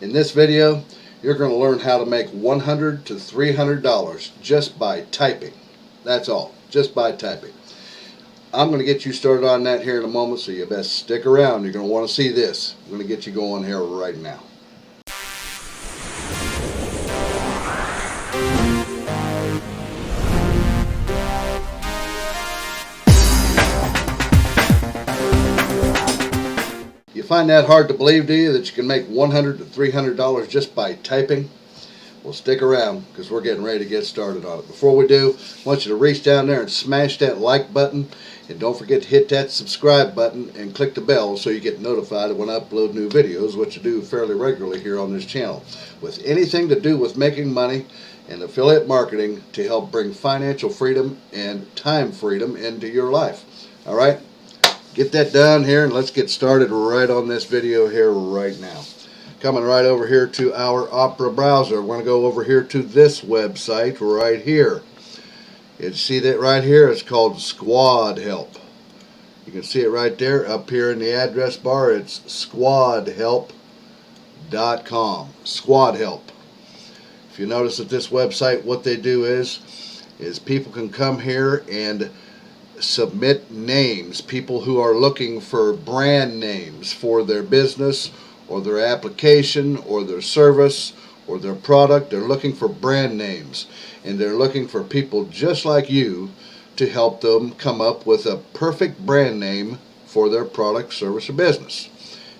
In this video, you're going to learn how to make $100 to $300 just by typing. That's all, just by typing. I'm going to get you started on that here in a moment, so you best stick around. You're going to want to see this. I'm going to get you going here right now. You find that hard to believe, do you, that you can make $100 to $300 just by typing? Well, stick around because we're getting ready to get started on it. Before we do, I want you to reach down there and smash that like button, and don't forget to hit that subscribe button and click the bell so you get notified when I upload new videos, which I do fairly regularly here on this channel, with anything to do with making money and affiliate marketing to help bring financial freedom and time freedom into your life. All right? Get that done here, and let's get started right on this video here right now. Coming right over here to our Opera browser, we're going to go over here to this website right here. You see that right here? It's called Squad Help. You can see it right there up here in the address bar. It's squadhelp.com. Squad Help. If you notice that this website, what they do is people can come here and submit names. People who are looking for brand names for their business or their application or their service or their product. They're looking for brand names, and they're looking for people just like you to help them come up with a perfect brand name for their product, service, or business.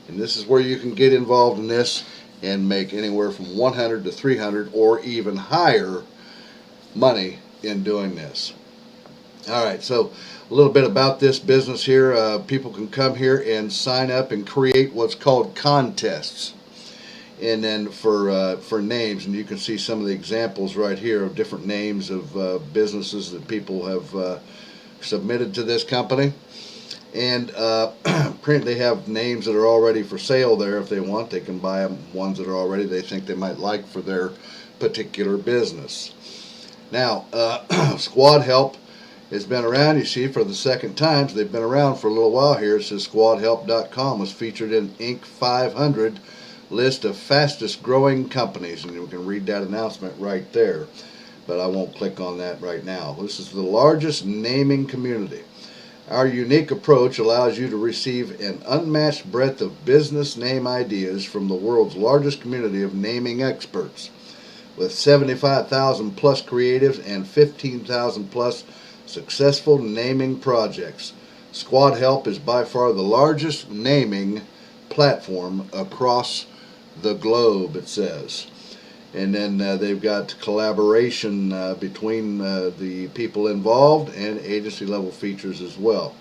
And this is where you can get involved in this and make anywhere from $100 to $300 or even higher money in doing this. Alright, so a little bit about this business here. People can come here and sign up and create what's called contests. And then for names, and you can see some of the examples right here of different names of businesses that people have submitted to this company. And they have names that are already for sale there. If they want, they can buy them, ones that are already they think they might like for their particular business. Now, Squad Help has been around, you see, for the second time. So they've been around for a little while here. It says squadhelp.com was featured in Inc. 500 list of fastest growing companies, and you can read that announcement right there, but I won't click on that right now. This is the largest naming community. Our unique approach allows you to receive an unmatched breadth of business name ideas from the world's largest community of naming experts, with 75,000 plus creatives and 15,000 plus successful naming projects. Squad Help is by far the largest naming platform across the globe, it says. And then they've got collaboration between the people involved and agency level features as well.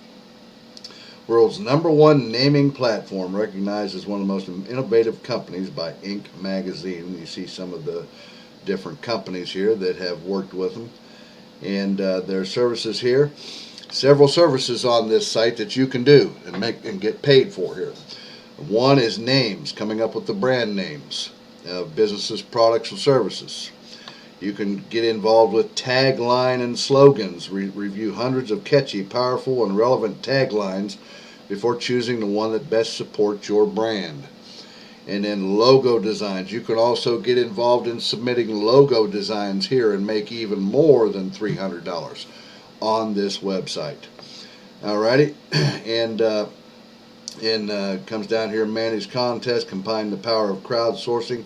World's #1 naming platform, recognized as one of the most innovative companies by Inc. magazine. You see some of the different companies here that have worked with them. And their services here, several services on this site that you can do and make and get paid for here. One is names, coming up with the brand names of businesses, products, and services. You can get involved with tagline and slogans. Review hundreds of catchy, powerful, and relevant taglines before choosing the one that best supports your brand. And then logo designs. You can also get involved in submitting logo designs here and make even more than $300 on this website. Alrighty, and comes down here, manage contests, combine the power of crowdsourcing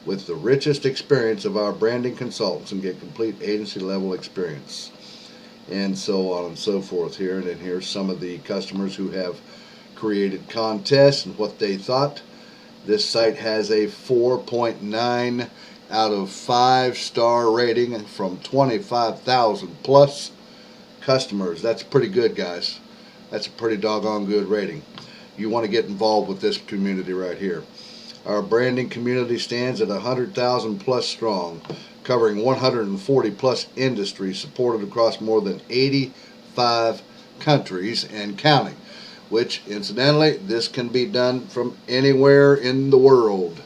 with the richest experience of our branding consultants and get complete agency level experience, and so on and so forth here. And then here's some of the customers who have created contests and what they thought. This site has a 4.9 out of 5-star rating from 25,000 plus customers. That's pretty good, guys. That's a pretty doggone good rating. You want to get involved with this community right here. Our branding community stands at 100,000 plus strong, covering 140 plus industries, supported across more than 85 countries and counting. Which, incidentally, this can be done from anywhere in the world.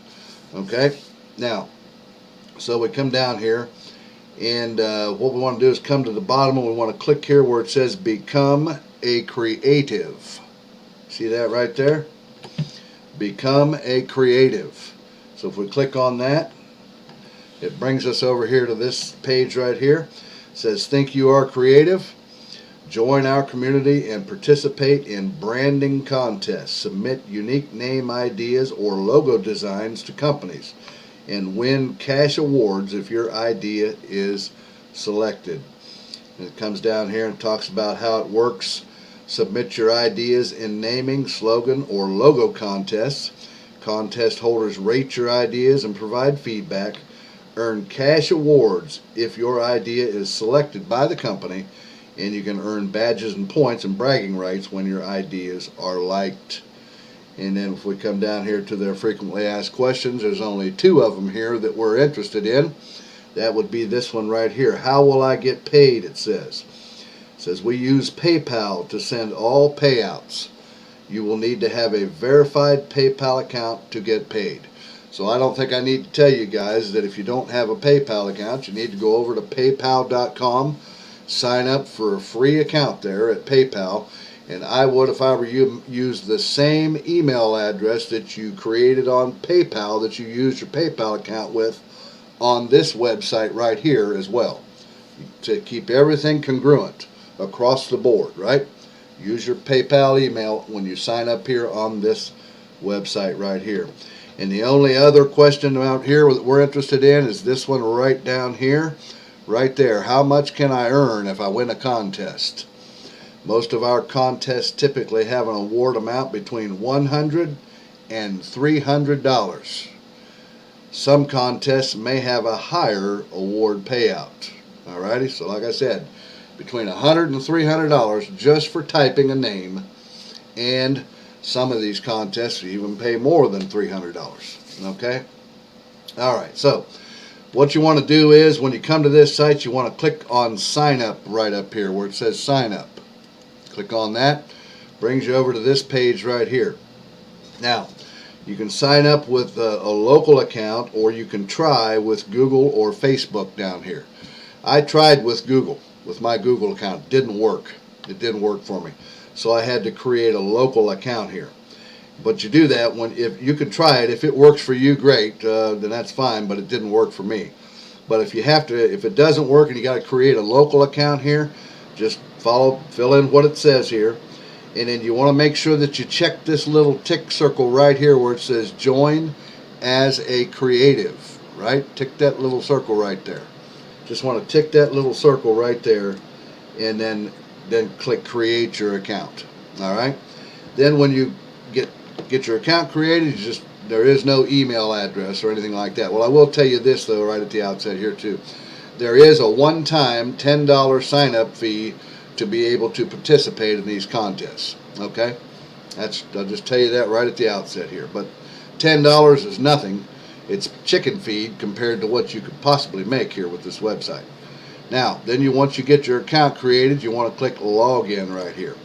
Okay? Now, so we come down here, and what we want to do is come to the bottom, and we want to click here where it says Become a Creative. See that right there? Become a Creative. So if we click on that, it brings us over here to this page right here. It says, think you are creative? Join our community and participate in branding contests. Submit unique name ideas or logo designs to companies and win cash awards if your idea is selected. And it comes down here and talks about how it works. Submit your ideas in naming, slogan, or logo contests. Contest holders rate your ideas and provide feedback. Earn cash awards if your idea is selected by the company, and you can earn badges and points and bragging rights when your ideas are liked. And then if we come down here to their frequently asked questions, there's only 2 of them here that we're interested in. That would be this one right here. How will I get paid? It says. It says we use PayPal to send all payouts. You will need to have a verified PayPal account to get paid. So I don't think I need to tell you guys that if you don't have a PayPal account, you need to go over to paypal.com, sign up for a free account there at PayPal, and I would, if I were you, use the same email address that you created on PayPal that you used your PayPal account with on this website right here as well, to keep everything congruent across the board, right? Use your PayPal email when you sign up here on this website right here. And the only other question out here that we're interested in is this one right down here, right there. How much can I earn if I win a contest? Most of our contests typically have an award amount between $100 and $300. Some contests may have a higher award payout. Alrighty, so like I said, between $100 and $300 just for typing a name, and some of these contests even pay more than $300. Okay? Alright, so what you want to do is when you come to this site, you want to click on sign up right up here where it says sign up. Click on that. Brings you over to this page right here. Now, you can sign up with a local account, or you can try with Google or Facebook down here. I tried with Google, with my Google account. It didn't work. It didn't work for me. So I had to create a local account here. But you do that if you can try it. If it works for you, great. Then that's fine. But it didn't work for me. But if it doesn't work and you got to create a local account here, just fill in what it says here. And then you want to make sure that you check this little tick circle right here where it says join as a creative, right? Tick that little circle right there. Just want to tick that little circle right there, and then click create your account. All right. Then when you get your account created, there is no email address or anything like that. Well, I will tell you this though right at the outset here too. There is a one-time $10 sign-up fee to be able to participate in these contests. Okay, I'll just tell you that right at the outset here. But $10 is nothing. It's chicken feed compared to what you could possibly make here with this website. Now, then once you get your account created, you want to click login right here,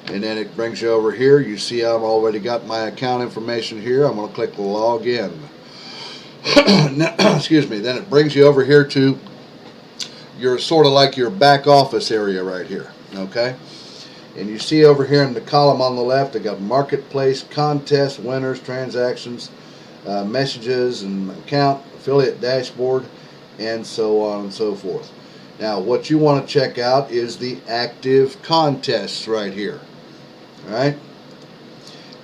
and then it brings you over here. You see I've already got my account information here. I'm going to click login. Excuse me. Then it brings you over here to your sort of like your back office area right here. Okay, and you see over here in the column on the left, I got marketplace, contest, winners, transactions, messages, and account, affiliate dashboard, and so on and so forth. Now, what you want to check out is the active contests right here. All right,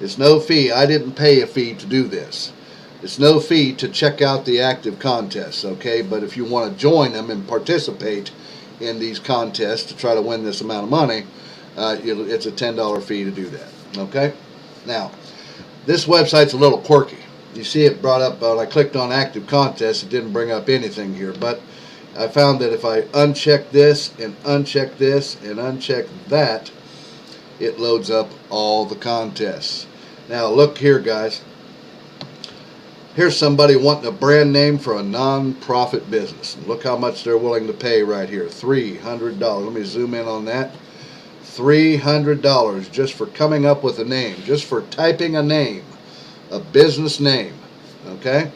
it's no fee. I didn't pay a fee to do this. It's no fee to check out the active contests, okay? But if you want to join them and participate in these contests to try to win this amount of money, it's a $10 fee to do that, okay? Now, this website's a little quirky. You see it brought up, when I clicked on active contests, it didn't bring up anything here, but I found that if I uncheck this and uncheck this and uncheck that, it loads up all the contests. Now, look here, guys. Here's somebody wanting a brand name for a non-profit business. Look how much they're willing to pay right here. $300. Let me zoom in on that. $300 just for coming up with a name, just for typing a name, a business name. Okay?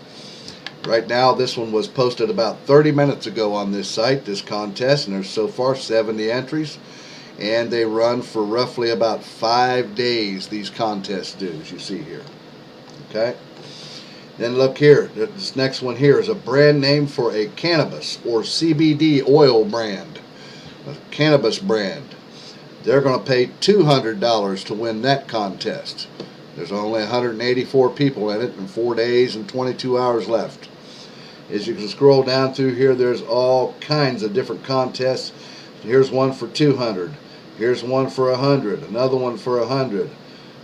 Right now, this one was posted about 30 minutes ago on this site, this contest, and there's so far 70 entries. And they run for roughly about 5 days, these contests do, as you see here. Okay? Then look here, this next one here is a brand name for a cannabis or CBD oil brand, a cannabis brand. They're going to pay $200 to win that contest. There's only 184 people in it and 4 days and 22 hours left. As you can scroll down through here, there's all kinds of different contests. Here's one for 200. Here's one for 100. Another one for 100.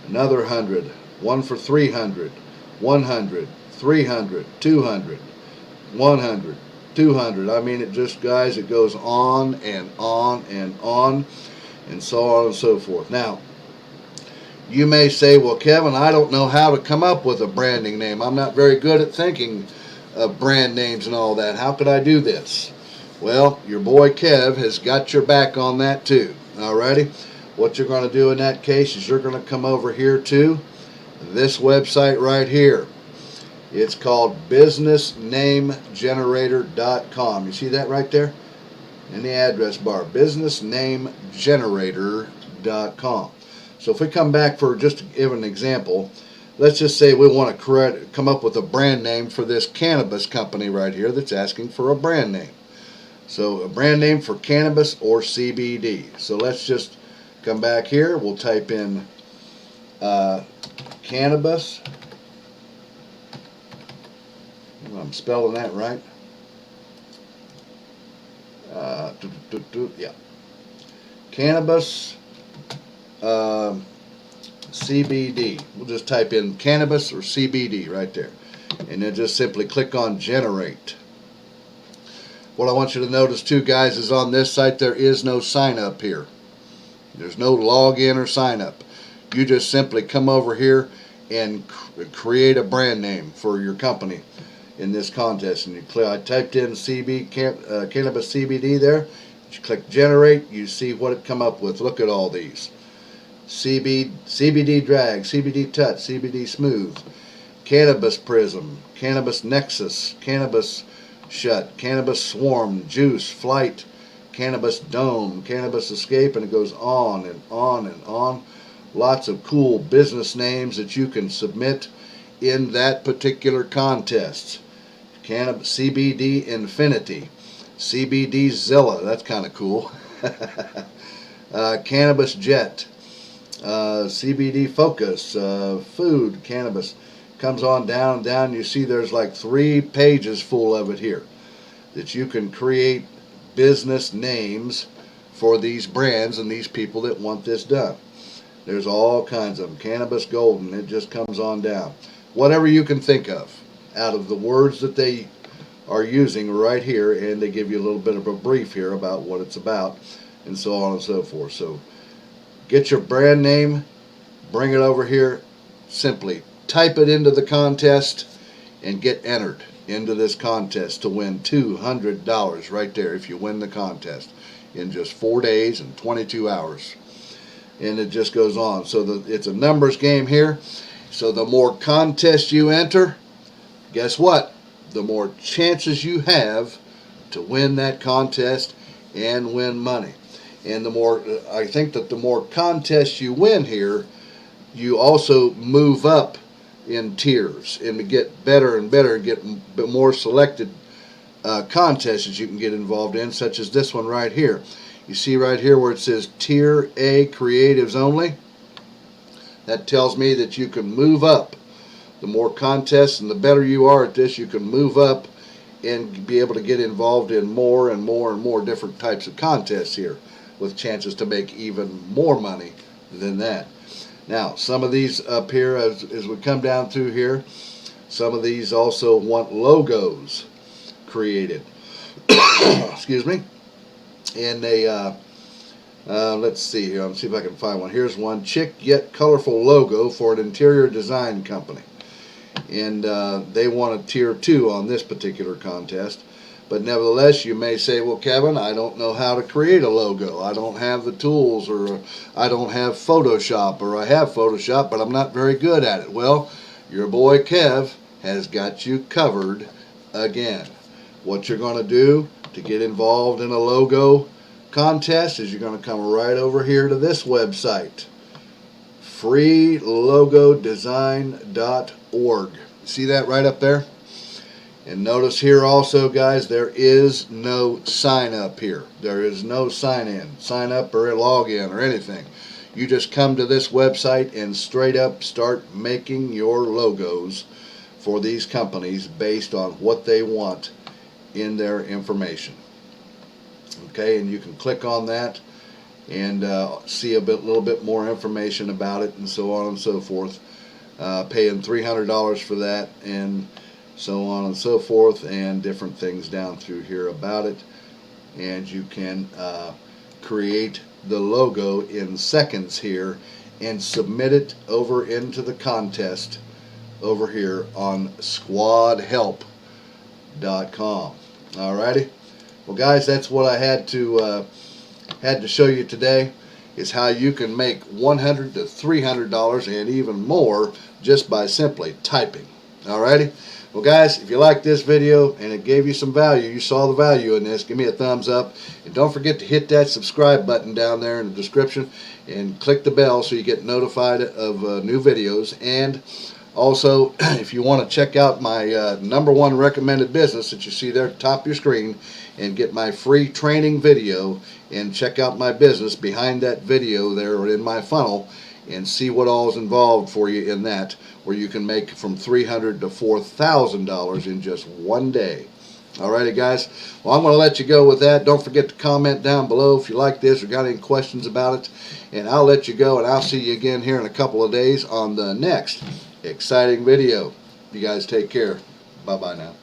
Another 100. One for 300. 100. 300. 200. 100. 200. I mean, it just, guys, it goes on and on and on, and so on and so forth. Now, you may say, well, Kevin, I don't know how to come up with a branding name. I'm not very good at thinking of brand names and all that. How could I do this? Well, your boy Kev has got your back on that too. Alrighty? What you're going to do in that case is you're going to come over here to this website right here. It's called businessnamegenerator.com. You see that right there? In the address bar, businessnamegenerator.com. So if we come back for just to give an example, let's just say we want to come up with a brand name for this cannabis company right here that's asking for a brand name. So a brand name for cannabis or CBD. So let's just come back here. We'll type in cannabis. I'm spelling that right. Yeah. Cannabis CBD. We'll just type in cannabis or CBD right there. And then just simply click on generate. What I want you to notice too, guys, is on this site there is no sign up here. There's no login or sign up. You just simply come over here and create a brand name for your company in this contest. And I typed in cannabis CBD there. You click generate, you see what it come up with. Look at all these. CBD drag, CBD touch, CBD smooth, cannabis prism, cannabis nexus, cannabis shut, cannabis swarm, juice, flight, cannabis dome, cannabis escape, and it goes on and on and on. Lots of cool business names that you can submit in that particular contest. Cannabis CBD Infinity, CBD Zilla, that's kind of cool. Cannabis Jet, CBD Focus, food, cannabis. Comes on down and down. You see there's like 3 pages full of it here that you can create business names for these brands and these people that want this done. There's all kinds of them. Cannabis Golden, it just comes on down. Whatever you can think of out of the words that they are using right here, and they give you a little bit of a brief here about what it's about and so on and so forth. So get your brand name, bring it over here, simply type it into the contest and get entered into this contest to win $200 right there if you win the contest in just 4 days and 22 hours. And it just goes on. So it's a numbers game here. So the more contests you enter, guess what? The more chances you have to win that contest and win money. And the more, I think that the more contests you win here, you also move up in tiers and get better and better and get more selected contests that you can get involved in, such as this one right here. You see right here where it says Tier A Creatives Only? That tells me that you can move up. The more contests and the better you are at this, you can move up and be able to get involved in more and more and more different types of contests here, with chances to make even more money than that. Now, some of these up here, as we come down through here, some of these also want logos created. Excuse me. And they, let's see here. Let's see if I can find one. Here's one. Chic yet colorful logo for an interior design company. And they want a tier 2 on this particular contest. But nevertheless, you may say, well, Kevin, I don't know how to create a logo. I don't have the tools, or I don't have Photoshop, or I have Photoshop, but I'm not very good at it. Well, your boy Kev has got you covered again. What you're going to do to get involved in a logo contest is you're going to come right over here to this website, freelogodesign.org. See that right up there? And notice here also, guys, there is no sign up here. There is no sign in, sign up, or log in or anything. You just come to this website and straight up start making your logos for these companies based on what they want in their information. Okay, and you can click on that and see a little bit more information about it, and so on and so forth. Paying $300 for that, and so on and so forth, and different things down through here about it. And you can create the logo in seconds here and submit it over into the contest over here on squadhelp.com. Alrighty, well guys, that's what I had to show you today, is how you can make $100 to $300 and even more just by simply typing. Alrighty, well guys, if you like this video and it gave you some value, you saw the value in this, give me a thumbs up, and don't forget to hit that subscribe button down there in the description and click the bell so you get notified of new videos. And also, if you want to check out my #1 recommended business that you see there at the top of your screen, and get my free training video, and check out my business behind that video there in my funnel, and see what all is involved for you in that, where you can make from $300 to $4,000 in just one day. Alrighty guys, well I'm going to let you go with that. Don't forget to comment down below if you like this or got any questions about it, and I'll let you go, and I'll see you again here in a couple of days on the next exciting video. You guys take care. Bye bye now.